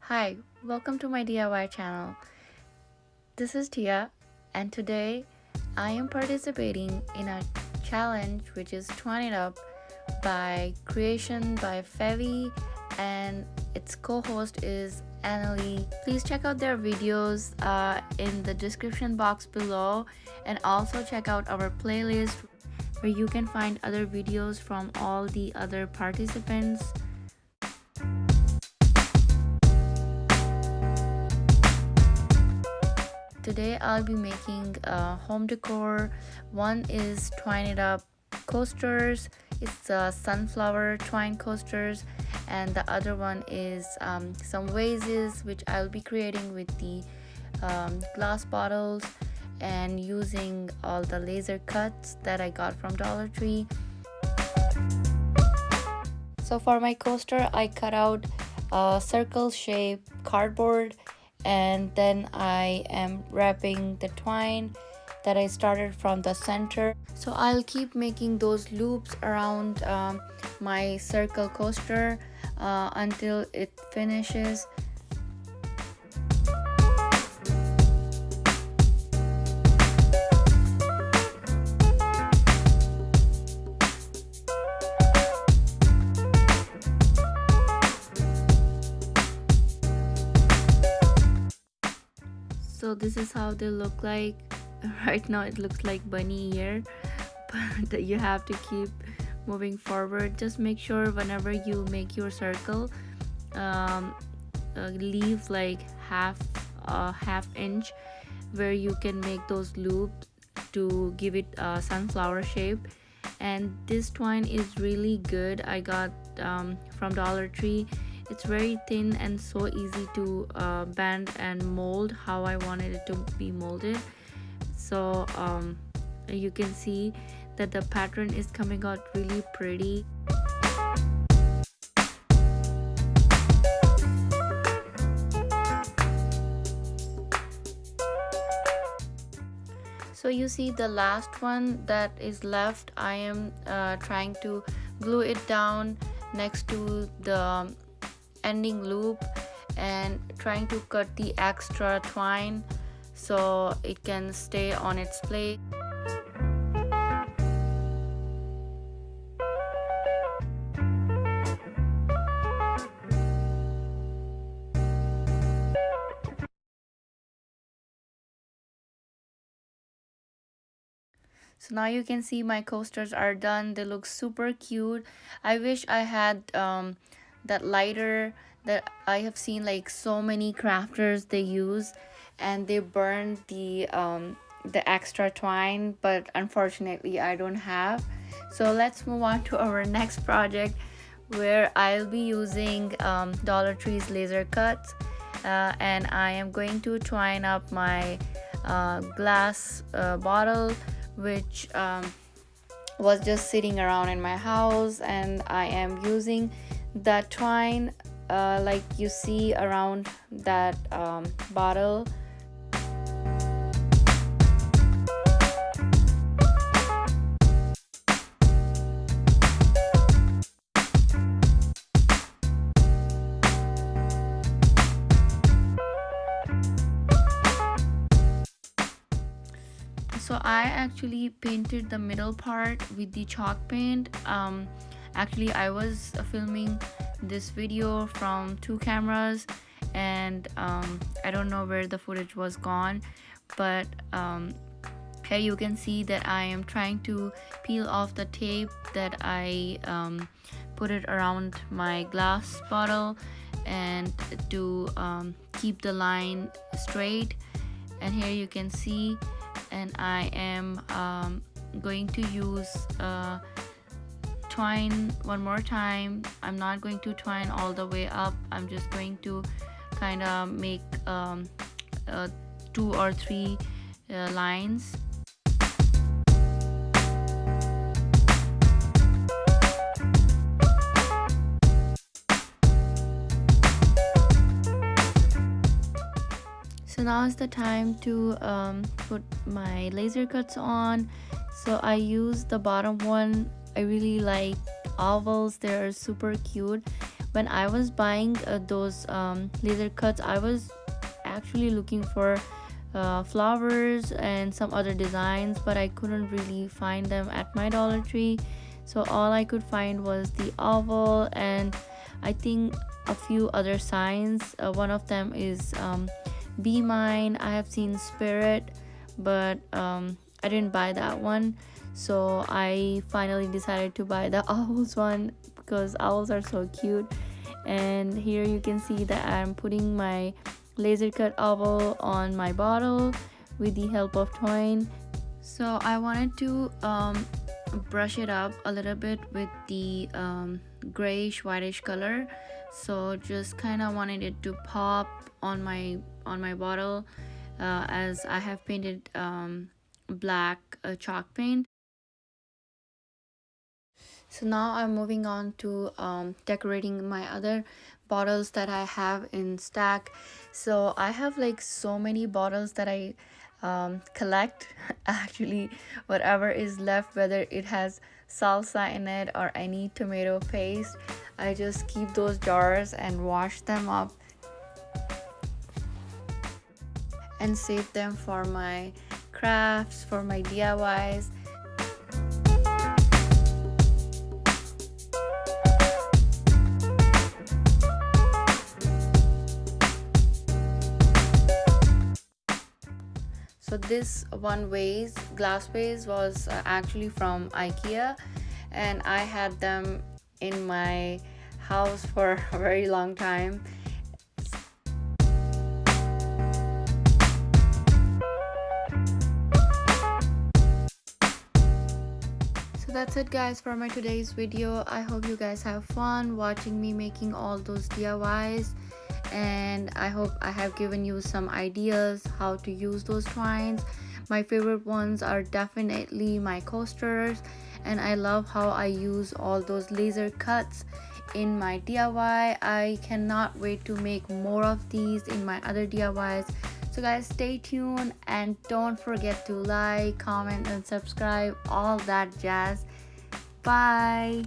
Hi, welcome to my DIY channel. This is Tia, and today I am participating in a challenge which is Twine It Up by Creation by Fevi, and its co-host is Annalie. Please check out their videos in the description box below, and also check out our playlist where you can find other videos from all the other participants. Today I'll be making home decor. One is Twine It Up coasters. It's sunflower twine coasters, and the other one is some vases which I'll be creating with the glass bottles and using all the laser cuts that I got from Dollar Tree. So for my coaster, I cut out a circle shape cardboard, and then I am wrapping the twine that I started from the center. So I'll keep making those loops around my circle coaster until it finishes. So this is how they look like. Right now it looks like bunny ear, but you have to keep moving forward. Just make sure whenever you make your circle, leave like half inch where you can make those loops to give it a sunflower shape. And this twine is really good. I got from Dollar Tree. It's very thin and so easy to bend and mold how I wanted it to be molded. So you can see that the pattern is coming out really pretty. So you see the last one that is left, I am trying to glue it down next to the ending loop and trying to cut the extra twine so it can stay on its place. So now you can see my coasters are done. They look super cute. I wish I had that lighter that I have seen like so many crafters they use, and they burn the extra twine, but unfortunately I don't have. So let's move on to our next project, where I'll be using Dollar Tree's laser cuts, and I am going to twine up my glass bottle which was just sitting around in my house, and I am using that twine like you see around that bottle. So I actually painted the middle part with the chalk paint. Actually I was filming this video from two cameras, and I don't know where the footage was gone, but here you can see that I am trying to peel off the tape that I put it around my glass bottle, and to keep the line straight. And here you can see, and I am going to use twine one more time. I'm not going to twine all the way up. I'm just going to kind of make 2 or 3 lines. So now is the time to put my laser cuts on. So I use the bottom one. I really like owls, they're super cute. when I was buying those laser cuts, I was actually looking for flowers and some other designs, but I couldn't really find them at my Dollar Tree. So all I could find was the oval, and I think a few other signs. One of them is be mine. I have seen spirit, but I didn't buy that one. So I finally decided to buy the owls one because owls are so cute. And here you can see that I'm putting my laser cut owl on my bottle with the help of twine. So I wanted to brush it up a little bit with the grayish whitish color, so just kind of wanted it to pop on my bottle, as I have painted black chalk paint. So now I'm moving on to decorating my other bottles that I have in stack. So I have like so many bottles that I collect. Actually, whatever is left, whether it has salsa in it or any tomato paste, I just keep those jars and wash them up and save them for my crafts, for my DIYs. So this one glass vase was actually from IKEA, and I had them in my house for a very long time. So that's it guys for my today's video. I hope you guys have fun watching me making all those DIYs, and I hope I have given you some ideas how to use those twines. My favorite ones are definitely my coasters, and I love how I use all those laser cuts in my DIY. I cannot wait to make more of these in my other DIYs. So guys, stay tuned and don't forget to like, comment and subscribe, all that jazz. Bye.